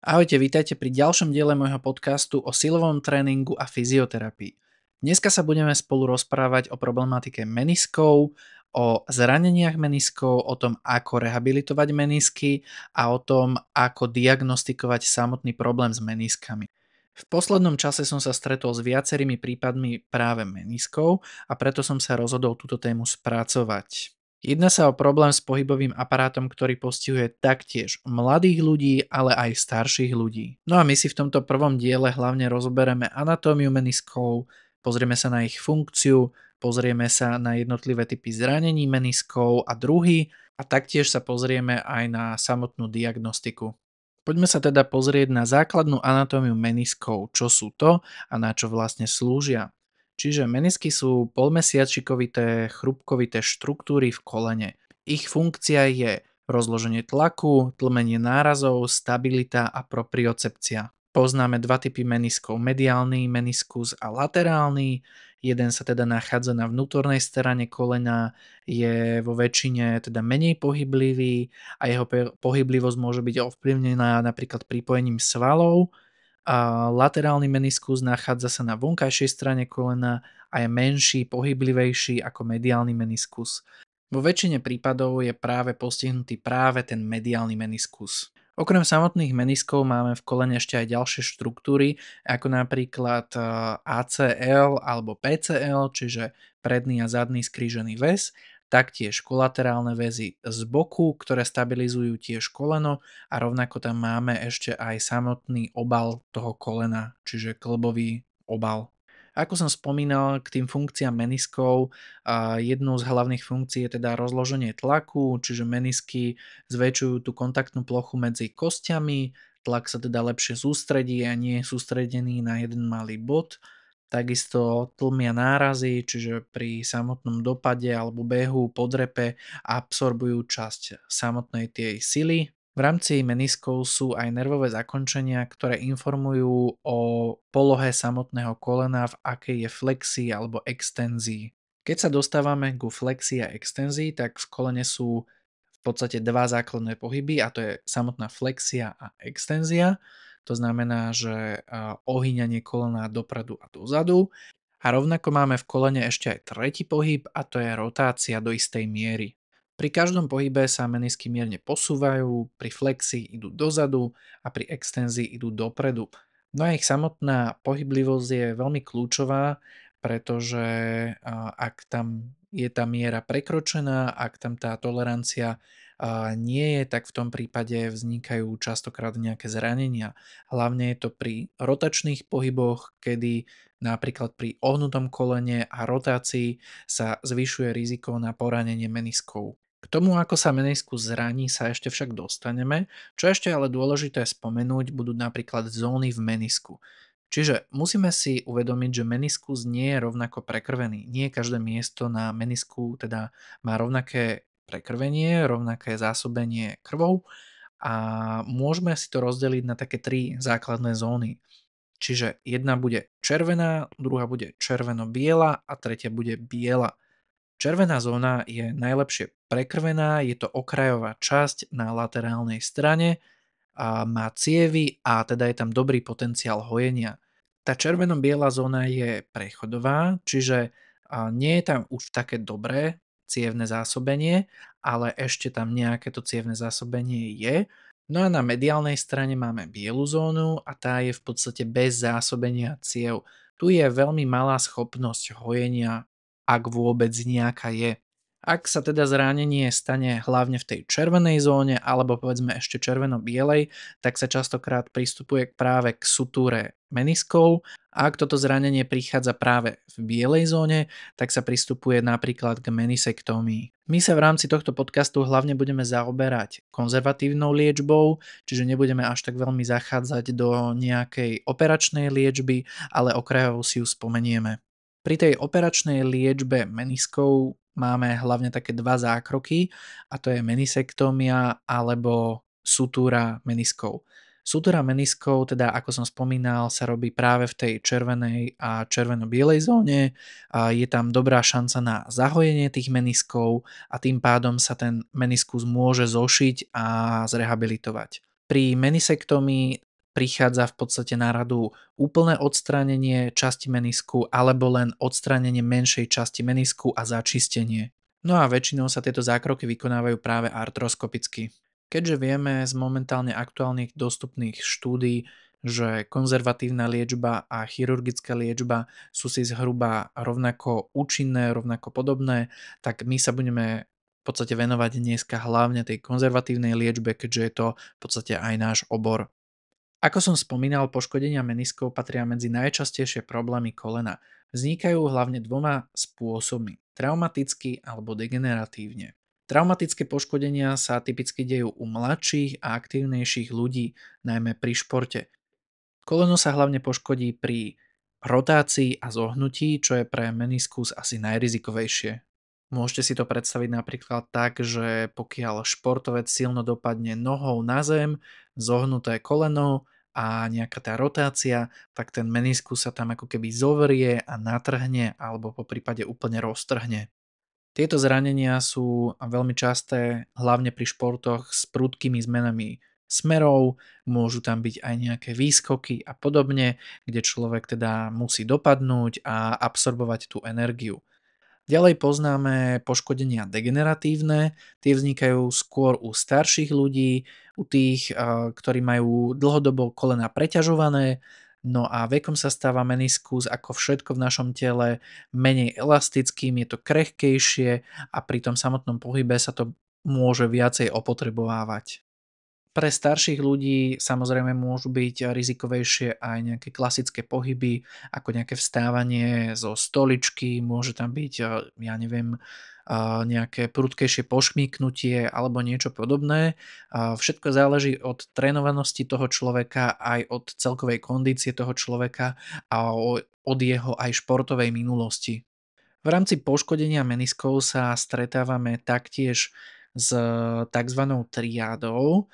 Ahojte, vítajte pri ďalšom diele môjho podcastu o silovom tréningu a fyzioterapii. Dneska sa budeme spolu rozprávať o problematike meniskov, o zraneniach meniskov, o tom, ako rehabilitovať menisky a o tom, ako diagnostikovať samotný problém s meniskami. V poslednom čase som sa stretol s viacerými prípadmi práve meniskov a preto som sa rozhodol túto tému spracovať. Jedná sa o problém s pohybovým aparátom, ktorý postihuje taktiež mladých ľudí, ale aj starších ľudí. No a my si v tomto prvom diele hlavne rozoberieme anatómiu meniskov, pozrieme sa na ich funkciu, pozrieme sa na jednotlivé typy zranení meniskov a druhy a taktiež sa pozrieme aj na samotnú diagnostiku. Poďme sa teda pozrieť na základnú anatómiu meniskov, čo sú to a na čo vlastne slúžia. Čiže menisky sú polmesiačikovité, chrupkovité štruktúry v kolene. Ich funkcia je rozloženie tlaku, tlmenie nárazov, stabilita a propriocepcia. Poznáme dva typy meniskov, mediálny meniskus a laterálny. Jeden sa teda nachádza na vnútornej strane kolena, je vo väčšine teda menej pohyblivý a jeho pohyblivosť môže byť ovplyvnená napríklad pripojením svalov. A laterálny meniskus nachádza sa na vonkajšej strane kolena a je menší, pohyblivejší ako mediálny meniskus. Vo väčšine prípadov je práve postihnutý práve ten mediálny meniskus. Okrem samotných meniskov máme v kolene ešte aj ďalšie štruktúry, ako napríklad ACL alebo PCL, čiže predný a zadný skrížený väz, taktiež kolaterálne väzy z boku, ktoré stabilizujú tiež koleno a rovnako tam máme ešte aj samotný obal toho kolena, čiže kĺbový obal. Ako som spomínal, k tým funkciám meniskov jednou z hlavných funkcií je teda rozloženie tlaku, čiže menisky zväčšujú tú kontaktnú plochu medzi kostiami, tlak sa teda lepšie sústredí a nie je sústredený na jeden malý bod. Takisto tlmia nárazy, čiže pri samotnom dopade alebo behu, podrepe absorbujú časť samotnej tej sily. V rámci meniskov sú aj nervové zakončenia, ktoré informujú o polohe samotného kolena, v akej je flexii alebo extenzii. Keď sa dostávame ku flexii a extenzii, tak v kolene sú v podstate dva základné pohyby a to je samotná flexia a extenzia. To znamená, že ohýňanie kolena dopredu a dozadu. A rovnako máme v kolene ešte aj tretí pohyb a to je rotácia do istej miery. Pri každom pohybe sa menisky mierne posúvajú, pri flexii idú dozadu a pri extenzii idú dopredu. No a ich samotná pohyblivosť je veľmi kľúčová, pretože ak tam je tá miera prekročená, ak tam tá tolerancia nie je, tak v tom prípade vznikajú častokrát nejaké zranenia. Hlavne je to pri rotačných pohyboch, kedy napríklad pri ohnutom kolene a rotácii sa zvyšuje riziko na poranenie meniskov. K tomu, ako sa meniskus zraní, sa ešte však dostaneme. Čo ešte ale dôležité spomenúť, budú napríklad zóny v menisku. Čiže musíme si uvedomiť, že meniskus nie je rovnako prekrvený. Nie každé miesto na menisku teda má rovnaké prekrvenie, rovnaké zásobenie krvou a môžeme si to rozdeliť na také tri základné zóny. Čiže jedna bude červená, druhá bude červeno-biela a tretia bude biela. Červená zóna je najlepšie prekrvená, je to okrajová časť na laterálnej strane a má cievy a teda je tam dobrý potenciál hojenia. Tá červeno-biela zóna je prechodová, čiže nie je tam už také dobré cievne zásobenie, ale ešte tam nejaké to cievne zásobenie je. No a na mediálnej strane máme bielu zónu a tá je v podstate bez zásobenia ciev. Tu je veľmi malá schopnosť hojenia, ak vôbec nejaká je. Ak sa teda zranenie stane hlavne v tej červenej zóne alebo povedzme ešte červeno-bielej, tak sa častokrát pristupuje práve k sutúre meniskov a ak toto zranenie prichádza práve v bielej zóne, tak sa pristupuje napríklad k menisektómii. My sa v rámci tohto podcastu hlavne budeme zaoberať konzervatívnou liečbou, čiže nebudeme až tak veľmi zachádzať do nejakej operačnej liečby, ale okrajovo si ju spomenieme. Pri tej operačnej liečbe meniskov máme hlavne také dva zákroky a to je menisektómia alebo sutúra meniskov. Sutúra meniskov, teda ako som spomínal, sa robí práve v tej červenej a červeno-bielej zóne. A je tam dobrá šanca na zahojenie tých meniskov a tým pádom sa ten meniskus môže zošiť a zrehabilitovať. Pri menisektómii prichádza v podstate na radu úplné odstránenie časti menisku alebo len odstránenie menšej časti menisku a začistenie. No a väčšinou sa tieto zákroky vykonávajú práve artroskopicky. Keďže vieme z momentálne aktuálnych dostupných štúdií, že konzervatívna liečba a chirurgická liečba sú si zhruba rovnako účinné, rovnako podobné, tak my sa budeme v podstate venovať dneska hlavne tej konzervatívnej liečbe, keďže je to v podstate aj náš obor. Ako som spomínal, poškodenia meniskov patria medzi najčastejšie problémy kolena. Vznikajú hlavne dvoma spôsobmi: traumaticky alebo degeneratívne. Traumatické poškodenia sa typicky dejú u mladších a aktívnejších ľudí, najmä pri športe. Koleno sa hlavne poškodí pri rotácii a zohnutí, čo je pre meniskus asi najrizikovejšie. Môžete si to predstaviť napríklad tak, že pokiaľ športovec silno dopadne nohou na zem, zohnuté koleno a nejaká tá rotácia, tak ten meniskus sa tam ako keby zovrie a natrhne alebo po prípade úplne roztrhne. Tieto zranenia sú veľmi časté, hlavne pri športoch s prudkými zmenami smerov, môžu tam byť aj nejaké výskoky a podobne, kde človek teda musí dopadnúť a absorbovať tú energiu. Ďalej poznáme poškodenia degeneratívne, tie vznikajú skôr u starších ľudí, u tých, ktorí majú dlhodobo kolena preťažované, no a vekom sa stáva meniskus ako všetko v našom tele menej elastickým, je to krehkejšie a pri tom samotnom pohybe sa to môže viacej opotrebovávať. Pre starších ľudí samozrejme môžu byť rizikovejšie aj nejaké klasické pohyby, ako nejaké vstávanie zo stoličky, môže tam byť, ja neviem, nejaké prudkejšie pošmýknutie alebo niečo podobné. Všetko záleží od trénovanosti toho človeka, aj od celkovej kondície toho človeka a od jeho aj športovej minulosti. V rámci poškodenia meniskov sa stretávame taktiež s takzvanou triádou.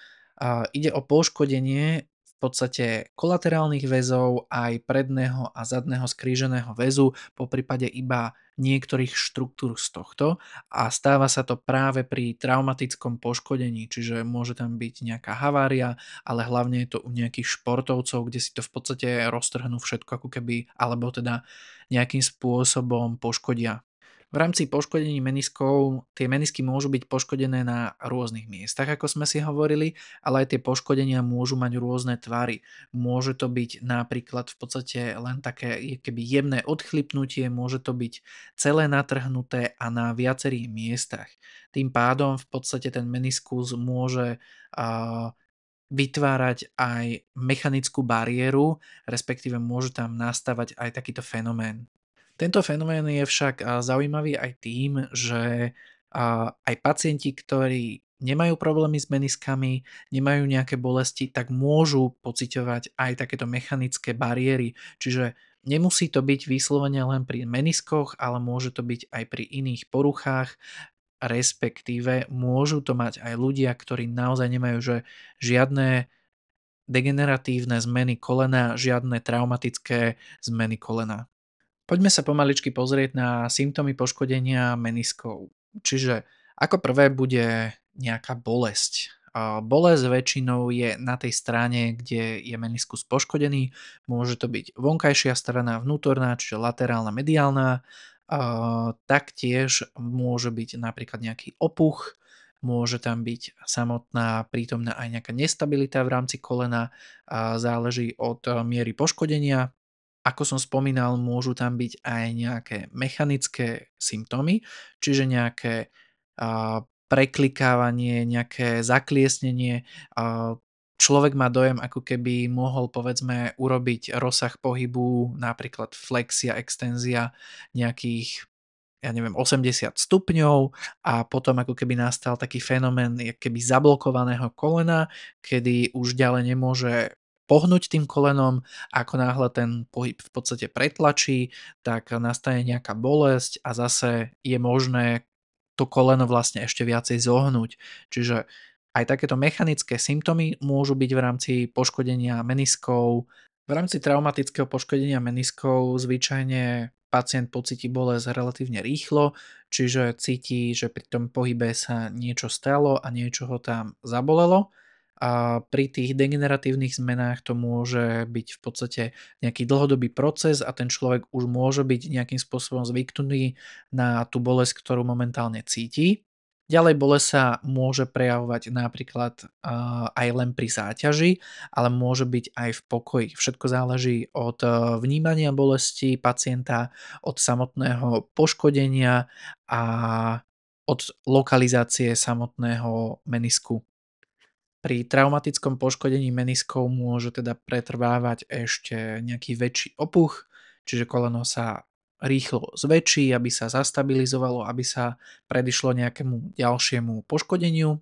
Ide o poškodenie v podstate kolaterálnych väzov aj predného a zadného skríženého väzu, poprípade iba niektorých štruktúr z tohto, a stáva sa to práve pri traumatickom poškodení, čiže môže tam byť nejaká havária, ale hlavne je to u nejakých športovcov, kde si to v podstate roztrhnú všetko ako keby, alebo teda nejakým spôsobom poškodia. V rámci poškodení meniskov tie menisky môžu byť poškodené na rôznych miestach, ako sme si hovorili, ale aj tie poškodenia môžu mať rôzne tvary. Môže to byť napríklad v podstate len také keby jemné odchlipnutie, môže to byť celé natrhnuté a na viacerých miestach. Tým pádom v podstate ten meniskus môže vytvárať aj mechanickú bariéru, respektíve môže tam nastávať aj takýto fenomén. Tento fenomén je však zaujímavý aj tým, že aj pacienti, ktorí nemajú problémy s meniskami, nemajú nejaké bolesti, tak môžu pociťovať aj takéto mechanické bariéry. Čiže nemusí to byť vyslovene len pri meniskoch, ale môže to byť aj pri iných poruchách, respektíve môžu to mať aj ľudia, ktorí naozaj nemajú žiadne degeneratívne zmeny kolena, žiadne traumatické zmeny kolena. Poďme sa pomaličky pozrieť na symptómy poškodenia meniskov. Čiže ako prvé bude nejaká bolesť. Bolesť väčšinou je na tej strane, kde je meniskus poškodený. Môže to byť vonkajšia strana, vnútorná, čiže laterálna, mediálna. Taktiež môže byť napríklad nejaký opuch, môže tam byť samotná prítomná aj nejaká nestabilita v rámci kolena, záleží od miery poškodenia. Ako som spomínal, môžu tam byť aj nejaké mechanické symptómy, čiže nejaké preklikávanie, nejaké zakliesnenie. Človek má dojem, ako keby mohol povedzme urobiť rozsah pohybu, napríklad flexia, extenzia nejakých, ja neviem, 80 stupňov, a potom ako keby nastal taký fenomén keby zablokovaného kolena, kedy už ďalej nemôže pohnúť tým kolenom. Ako náhle ten pohyb v podstate pretlačí, tak nastane nejaká bolesť a zase je možné to koleno vlastne ešte viacej zohnúť. Čiže aj takéto mechanické symptómy môžu byť v rámci poškodenia meniskov. V rámci traumatického poškodenia meniskov zvyčajne pacient pocíti bolesť relatívne rýchlo, čiže cíti, že pri tom pohybe sa niečo stalo a niečo ho tam zabolelo. A pri tých degeneratívnych zmenách to môže byť v podstate nejaký dlhodobý proces a ten človek už môže byť nejakým spôsobom zvyknutý na tú bolesť, ktorú momentálne cíti. Ďalej bolesť sa môže prejavovať napríklad aj len pri záťaži, ale môže byť aj v pokoji. Všetko záleží od vnímania bolesti pacienta, od samotného poškodenia a od lokalizácie samotného menisku. Pri traumatickom poškodení meniskov môže teda pretrvávať ešte nejaký väčší opuch, čiže koleno sa rýchlo zväčší, aby sa zastabilizovalo, aby sa predišlo nejakému ďalšiemu poškodeniu.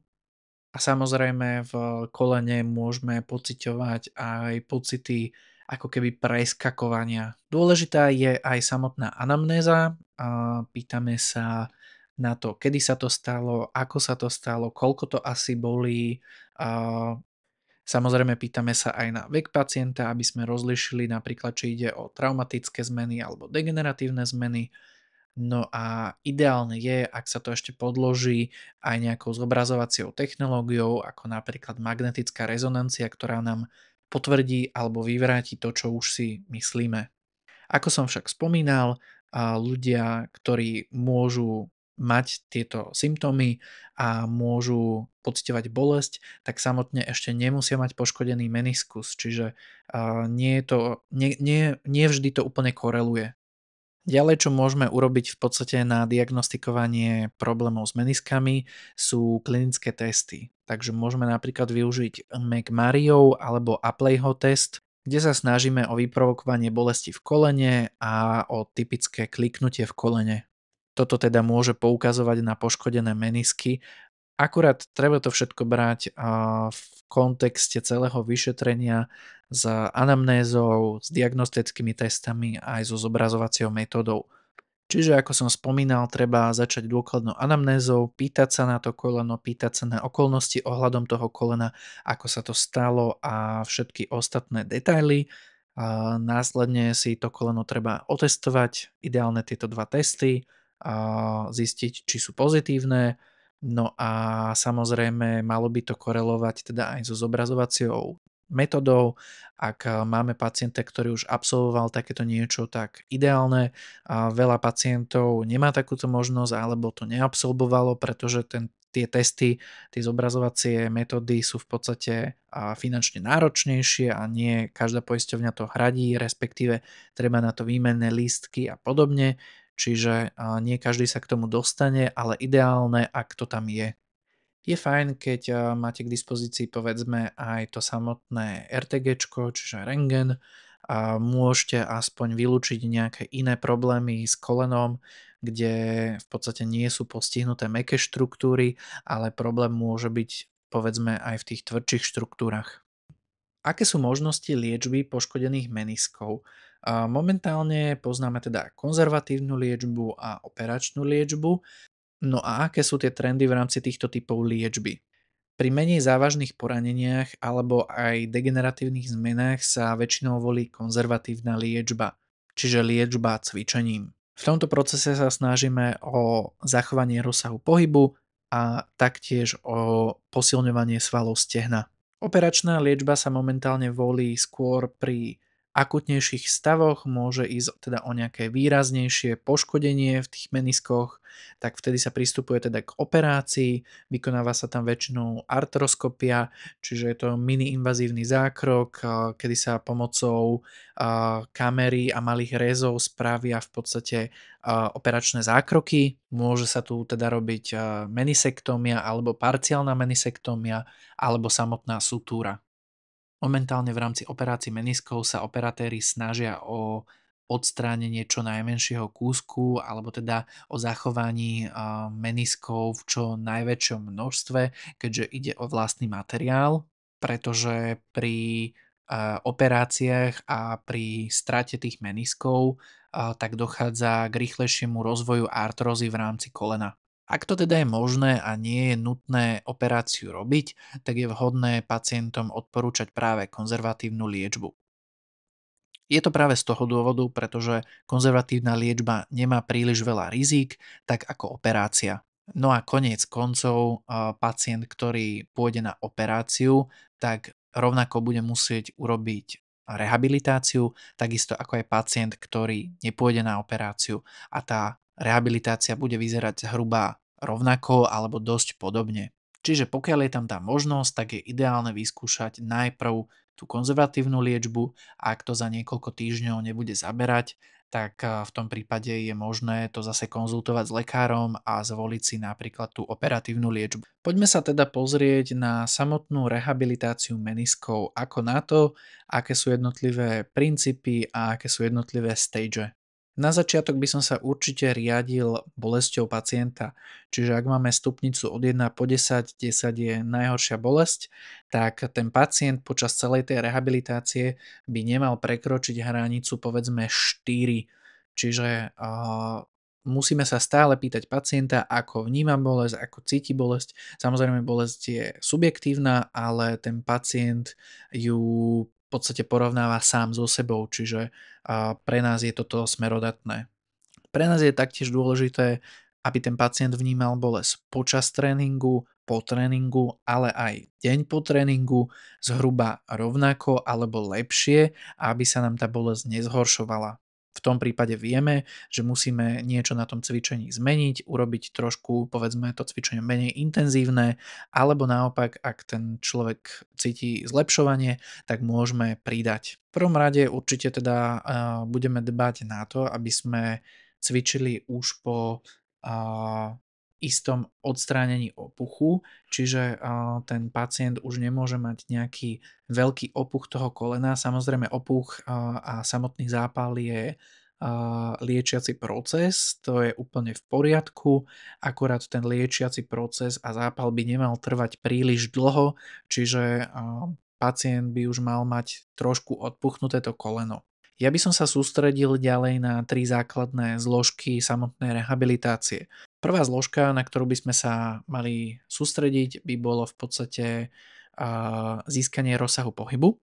A samozrejme v kolene môžeme pociťovať aj pocity ako keby preskakovania. Dôležitá je aj samotná anamnéza. Pýtame sa na to, kedy sa to stalo, ako sa to stalo, koľko to asi bolí. A Samozrejme pýtame sa aj na vek pacienta, aby sme rozlišili napríklad, či ide o traumatické zmeny alebo degeneratívne zmeny. No a ideálne je, ak sa to ešte podloží aj nejakou zobrazovacou technológiou, ako napríklad magnetická rezonancia, ktorá nám potvrdí alebo vyvráti to, čo už si myslíme. Ako som však spomínal, ľudia, ktorí môžu mať tieto symptómy a môžu pociťovať bolesť, tak samotne ešte nemusia mať poškodený meniskus, čiže nie, je to, nie vždy to úplne koreluje. Ďalej, čo môžeme urobiť v podstate na diagnostikovanie problémov s meniskami, sú klinické testy. Takže môžeme napríklad využiť McMurrayov alebo Apleyho test, kde sa snažíme o vyprovokovanie bolesti v kolene a o typické kliknutie v kolene. Toto teda môže poukazovať na poškodené menisky. Akurát treba to všetko brať v kontexte celého vyšetrenia s anamnézou, s diagnostickými testami a aj so zobrazovacou metódou. Čiže ako som spomínal, treba začať dôkladnou anamnézou, pýtať sa na to koleno, pýtať sa na okolnosti ohľadom toho kolena, ako sa to stalo a všetky ostatné detaily. A následne si to koleno treba otestovať, ideálne tieto dva testy, a zistiť, či sú pozitívne. No a samozrejme malo by to korelovať teda aj so zobrazovacou metodou. Ak máme pacienta, ktorý už absolvoval takéto niečo, tak ideálne. A veľa pacientov nemá takúto možnosť alebo to neabsolvovalo, pretože tie testy, tie zobrazovacie metódy sú v podstate finančne náročnejšie a nie každá poisťovňa to hradí, respektíve treba na to výmenné lístky a podobne. Čiže nie každý sa k tomu dostane, ale ideálne, ak to tam je. Je fajn, keď máte k dispozícii povedzme aj to samotné RTGčko, čiže rentgen, a môžete aspoň vylúčiť nejaké iné problémy s kolenom, kde v podstate nie sú postihnuté mäkké štruktúry, ale problém môže byť povedzme aj v tých tvrdších štruktúrach. Aké sú možnosti liečby poškodených meniskov? Momentálne poznáme teda konzervatívnu liečbu a operačnú liečbu. No a aké sú tie trendy v rámci týchto typov liečby? Pri menej závažných poraneniach alebo aj degeneratívnych zmenách sa väčšinou volí konzervatívna liečba, čiže liečba cvičením. V tomto procese sa snažíme o zachovanie rozsahu pohybu a taktiež o posilňovanie svalov stehna. Operačná liečba sa momentálne volí skôr pri akutnejších stavoch, môže ísť teda o nejaké výraznejšie poškodenie v tých meniskoch, tak vtedy sa pristupuje teda k operácii, vykonáva sa tam väčšinou artroskopia, čiže je to mini-invazívny zákrok, kedy sa pomocou kamery a malých rézov spravia v podstate operačné zákroky. Môže sa tu teda robiť menisektómia alebo parciálna menisektómia alebo samotná sutúra. Momentálne v rámci operácií meniskov sa operatéri snažia o odstránenie čo najmenšieho kúsku alebo teda o zachovaní meniskov v čo najväčšom množstve, keďže ide o vlastný materiál, pretože pri operáciách a pri strate tých meniskov tak dochádza k rýchlejšiemu rozvoju artrózy v rámci kolena. Ak to teda je možné a nie je nutné operáciu robiť, tak je vhodné pacientom odporúčať práve konzervatívnu liečbu. Je to práve z toho dôvodu, pretože konzervatívna liečba nemá príliš veľa rizík, tak ako operácia. No a koniec koncov, pacient, ktorý pôjde na operáciu, tak rovnako bude musieť urobiť rehabilitáciu, takisto ako aj pacient, ktorý nepôjde na operáciu a tá rehabilitácia bude vyzerať zhruba rovnako alebo dosť podobne. Čiže pokiaľ je tam tá možnosť, tak je ideálne vyskúšať najprv tú konzervatívnu liečbu a ak to za niekoľko týždňov nebude zaberať, tak v tom prípade je možné to zase konzultovať s lekárom a zvoliť si napríklad tú operatívnu liečbu. Poďme sa teda pozrieť na samotnú rehabilitáciu meniskov, ako na to, aké sú jednotlivé princípy a aké sú jednotlivé stage. Na začiatok by som sa určite riadil bolesťou pacienta, čiže ak máme stupnicu od 1 po 10, 10 je najhoršia bolesť, tak ten pacient počas celej tej rehabilitácie by nemal prekročiť hranicu povedzme 4. Čiže musíme sa stále pýtať pacienta, ako vníma bolesť, ako cíti bolesť. Samozrejme bolesť je subjektívna, ale ten pacient ju v podstate porovnáva sám so sebou, čiže pre nás je toto smerodatné. Pre nás je taktiež dôležité, aby ten pacient vnímal bolesť počas tréningu, po tréningu, ale aj deň po tréningu zhruba rovnako alebo lepšie, aby sa nám tá bolesť nezhoršovala. V tom prípade vieme, že musíme niečo na tom cvičení zmeniť, urobiť trošku, povedzme, to cvičenie menej intenzívne, alebo naopak, ak ten človek cíti zlepšovanie, tak môžeme pridať. V prvom rade určite teda budeme dbať na to, aby sme cvičili už po istom odstránení opuchu, čiže ten pacient už nemôže mať nejaký veľký opuch toho kolena. Samozrejme opuch a samotný zápal je liečiaci proces, to je úplne v poriadku, akorát ten liečiaci proces a zápal by nemal trvať príliš dlho, čiže pacient by už mal mať trošku odpuchnuté to koleno. Ja by som sa sústredil ďalej na 3 základné zložky samotnej rehabilitácie. Prvá zložka, na ktorú by sme sa mali sústrediť, by bolo v podstate získanie rozsahu pohybu.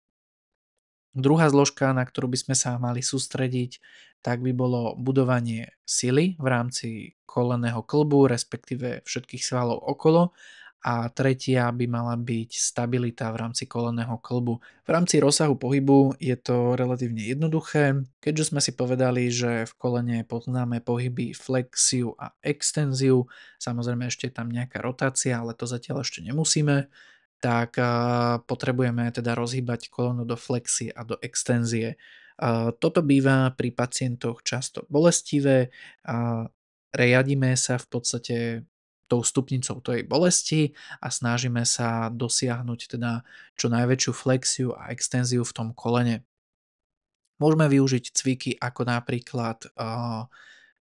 Druhá zložka, na ktorú by sme sa mali sústrediť, tak by bolo budovanie sily v rámci kolenného klbu, respektíve všetkých svalov okolo. A tretia by mala byť stabilita v rámci kolenného klbu. V rámci rozsahu pohybu je to relatívne jednoduché, keďže sme si povedali, že v kolene poznáme pohyby flexiu a extenziu, samozrejme ešte je tam nejaká rotácia, ale to zatiaľ ešte nemusíme, tak potrebujeme teda rozhýbať koleno do flexie a do extenzie. Toto býva pri pacientoch často bolestivé, riadime sa v podstate tou stupnicou tej bolesti a snažíme sa dosiahnuť teda čo najväčšiu flexiu a extenziu v tom kolene. Môžeme využiť cviky ako napríklad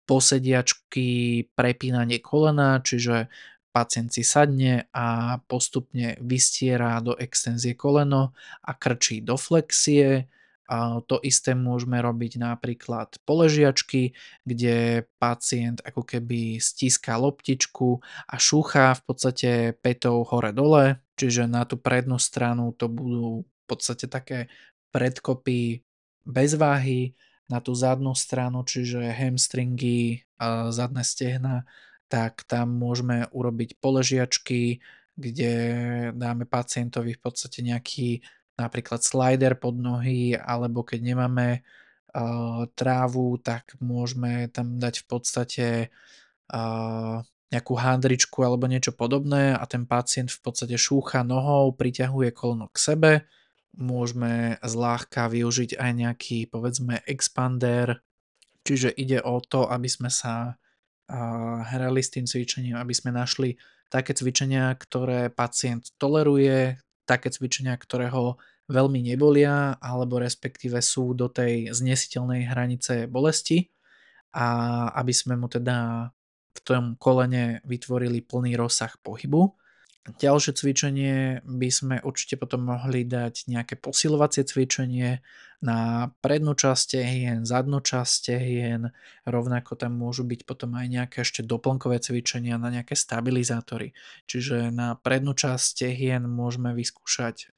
posediačky, prepínanie kolena, čiže pacient si sadne a postupne vystiera do extenzie koleno a krčí do flexie. A to isté môžeme robiť napríklad poležiačky, kde pacient ako keby stíska loptičku a šúcha v podstate petou hore-dole, čiže na tú prednú stranu to budú v podstate také predkopy bez váhy, na tú zadnú stranu, čiže hamstringy a zadné stehna, tak tam môžeme urobiť poležiačky, kde dáme pacientovi v podstate nejaký napríklad slider pod nohy, alebo keď nemáme trávu, tak môžeme tam dať v podstate nejakú handričku alebo niečo podobné a ten pacient v podstate šúcha nohou, priťahuje koleno k sebe. Môžeme zľahka využiť aj nejaký povedzme expander, čiže ide o to, aby sme sa hrali s tým cvičením, aby sme našli také cvičenia, ktoré pacient toleruje, také cvičenia, ktoré ho veľmi nebolia, alebo respektíve sú do tej znesiteľnej hranice bolesti a aby sme mu teda v tom kolene vytvorili plný rozsah pohybu. Ďalšie cvičenie by sme určite potom mohli dať nejaké posilovacie cvičenie na prednú časť tehien, zadnú časť tehien, rovnako tam môžu byť potom aj nejaké ešte doplnkové cvičenia na nejaké stabilizátory. Čiže na prednú časť tehien môžeme vyskúšať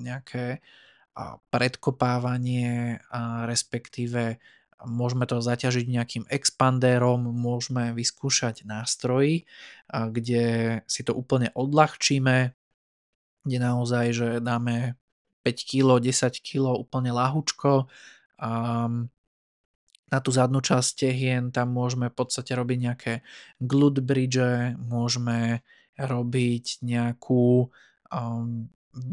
nejaké predkopávanie, respektíve Môžeme to zaťažiť nejakým expandérom, môžeme vyskúšať nástroji, kde si to úplne odľahčíme, kde naozaj, že dáme 5 kg, 10 kg úplne ľahučko. Na tú zadnú časť stehien tam môžeme v podstate robiť nejaké glute bridge, môžeme robiť nejakú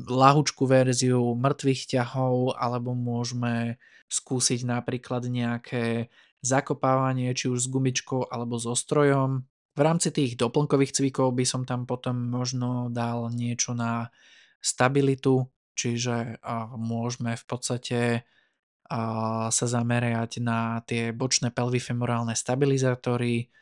ľahučkú verziu mŕtvych ťahov, alebo môžeme skúsiť napríklad nejaké zakopávanie, či už s gumičkou alebo so strojom. V rámci tých doplnkových cvikov by som tam potom možno dal niečo na stabilitu, čiže môžeme v podstate sa zamerať na tie bočné pelvifemorálne stabilizátory,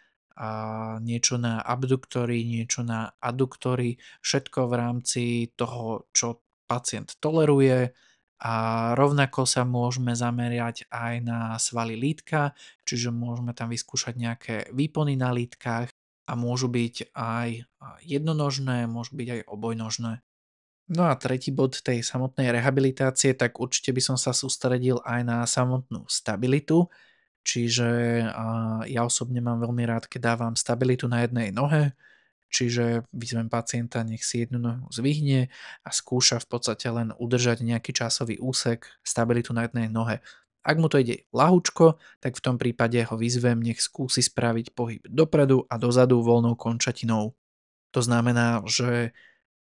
niečo na abduktory, niečo na aduktory, všetko v rámci toho, čo pacient toleruje, a rovnako sa môžeme zamerať aj na svaly lítka, čiže môžeme tam vyskúšať nejaké výpony na lítkach a môžu byť aj jednonožné, môžu byť aj obojnožné. No a tretí bod tej samotnej rehabilitácie, tak určite by som sa sústredil aj na samotnú stabilitu, čiže ja osobne mám veľmi rád, keď dávam stabilitu na jednej nohe, čiže vyzvem pacienta, nech si jednu nohu zvihne a skúša v podstate len udržať nejaký časový úsek, stabilitu na jednej nohe. Ak mu to ide ľahučko, tak v tom prípade ho vyzvem, nech skúsi spraviť pohyb dopredu a dozadu voľnou končatinou. To znamená, že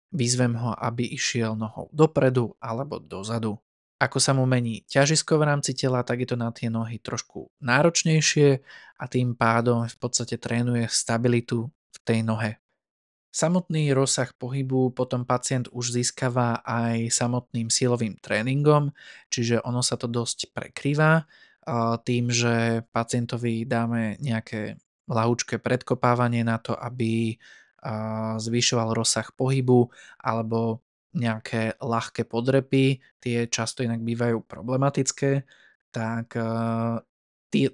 vyzvem ho, aby išiel nohou dopredu alebo dozadu. Ako sa mu mení ťažisko v rámci tela, tak je to na tie nohy trošku náročnejšie a tým pádom v podstate trénuje stabilitu v tej nohe. Samotný rozsah pohybu potom pacient už získava aj samotným silovým tréningom, čiže ono sa to dosť prekrýva tým, že pacientovi dáme nejaké ľahučké predkopávanie na to, aby zvyšoval rozsah pohybu, alebo nejaké ľahké podrepy, tie často inak bývajú problematické, tak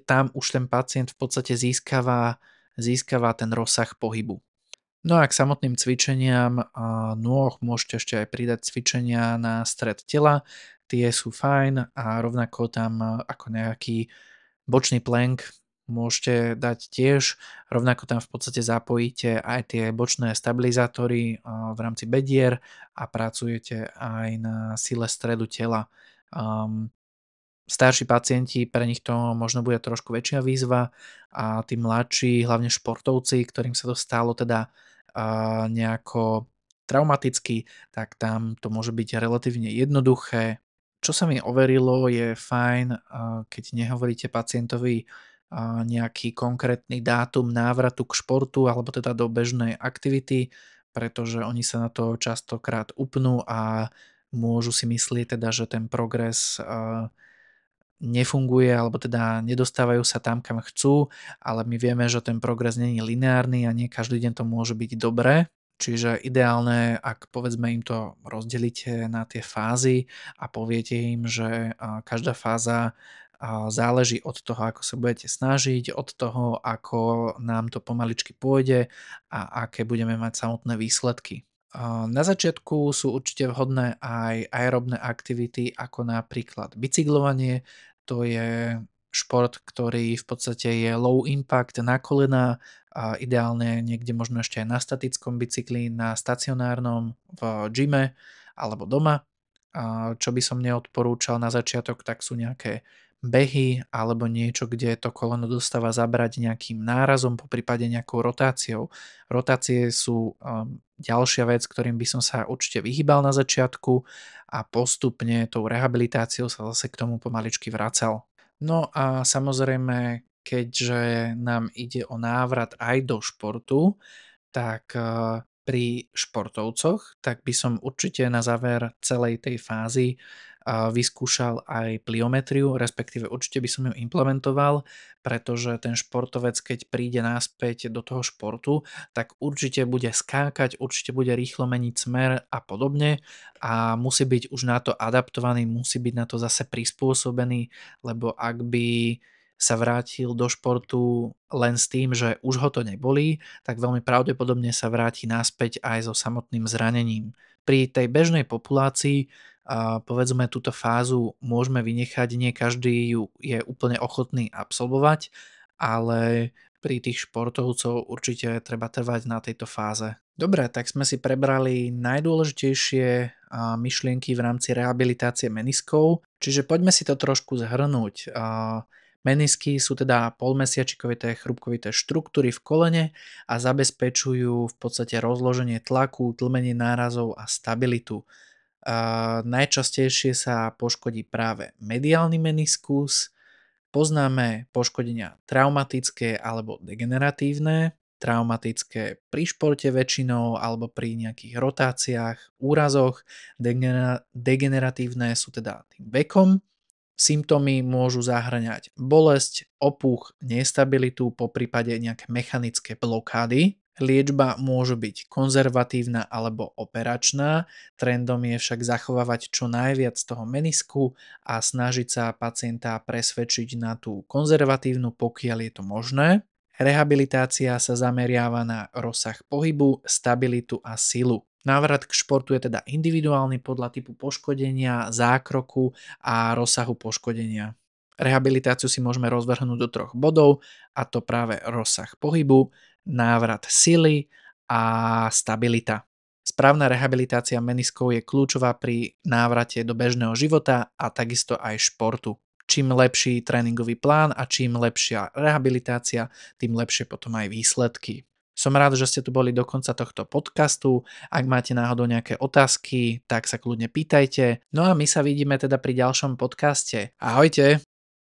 tam už ten pacient v podstate získava ten rozsah pohybu. No a k samotným cvičeniam nôh môžete ešte aj pridať cvičenia na stred tela, tie sú fajn a rovnako tam ako nejaký bočný plank môžete dať tiež, rovnako tam v podstate zapojíte aj tie bočné stabilizátory v rámci bedier a pracujete aj na sile stredu tela. Starší pacienti, pre nich to možno bude trošku väčšia výzva a tí mladší, hlavne športovci, ktorým sa to stalo teda nejako traumaticky, tak tam to môže byť relatívne jednoduché. Čo sa mi overilo, je fajn, keď nehovoríte pacientovi nejaký konkrétny dátum návratu k športu alebo teda do bežnej aktivity, pretože oni sa na to častokrát upnú a môžu si myslieť teda, že ten progres nefunguje, alebo teda nedostávajú sa tam, kam chcú, ale my vieme, že ten progres nie je lineárny a nie každý deň to môže byť dobré. Čiže ideálne, ak povedzme im to rozdelíte na tie fázy a poviete im, že každá fáza záleží od toho, ako sa budete snažiť, od toho, ako nám to pomaličky pôjde a aké budeme mať samotné výsledky. Na začiatku sú určite vhodné aj aerobné aktivity, ako napríklad bicyklovanie. To je šport, ktorý v podstate je low impact na kolená, a ideálne niekde možno ešte aj na statickom bicykli, na stacionárnom, v gyme alebo doma. Čo by som neodporúčal na začiatok, tak sú nejaké behy alebo niečo, kde to koleno dostáva zabrať nejakým nárazom, po prípade nejakou rotáciou. Rotácie sú ďalšia vec, ktorým by som sa určite vyhýbal na začiatku a postupne tou rehabilitáciou sa zase k tomu pomaličky vracal. No a samozrejme, keďže nám ide o návrat aj do športu, tak pri športovcoch, tak by som určite na záver celej tej fázy vyskúšal aj pliometriu, respektíve určite by som ju implementoval, pretože ten športovec, keď príde naspäť do toho športu, tak určite bude skákať, určite bude rýchlo meniť smer a podobne a musí byť už na to adaptovaný, musí byť na to zase prispôsobený, lebo ak by sa vrátil do športu len s tým, že už ho to nebolí, tak veľmi pravdepodobne sa vráti naspäť aj so samotným zranením. Pri tej bežnej populácii povedzme túto fázu môžeme vynechať, nie každý ju je úplne ochotný absolvovať, ale pri tých športovcov určite treba trvať na tejto fáze. Dobre, tak sme si prebrali najdôležitejšie myšlienky v rámci rehabilitácie meniskov, čiže poďme si to trošku zhrnúť. Menisky sú teda polmesiačikovité chrupkovité štruktúry v kolene a zabezpečujú v podstate rozloženie tlaku, tlmenie nárazov a stabilitu. Najčastejšie sa poškodí práve mediálny meniskus. Poznáme poškodenia traumatické alebo degeneratívne. Traumatické pri športe väčšinou alebo pri nejakých rotáciách, úrazoch. Degeneratívne sú teda tým vekom. Symptómy môžu zahŕňať bolesť, opuch, nestabilitu, poprípade nejaké mechanické blokády. Liečba môže byť konzervatívna alebo operačná, trendom je však zachovávať čo najviac toho menisku a snažiť sa pacienta presvedčiť na tú konzervatívnu, pokiaľ je to možné. Rehabilitácia sa zameriava na rozsah pohybu, stabilitu a silu. Návrat k športu je teda individuálny podľa typu poškodenia, zákroku a rozsahu poškodenia. Rehabilitáciu si môžeme rozvrhnúť do 3 bodov, a to práve rozsah pohybu, návrat sily a stabilita. Správna rehabilitácia meniskov je kľúčová pri návrate do bežného života a takisto aj športu. Čím lepší tréningový plán a čím lepšia rehabilitácia, tým lepšie potom aj výsledky. Som rád, že ste tu boli do konca tohto podcastu. Ak máte náhodou nejaké otázky, tak sa kľudne pýtajte. No a my sa vidíme teda pri ďalšom podcaste. Ahojte!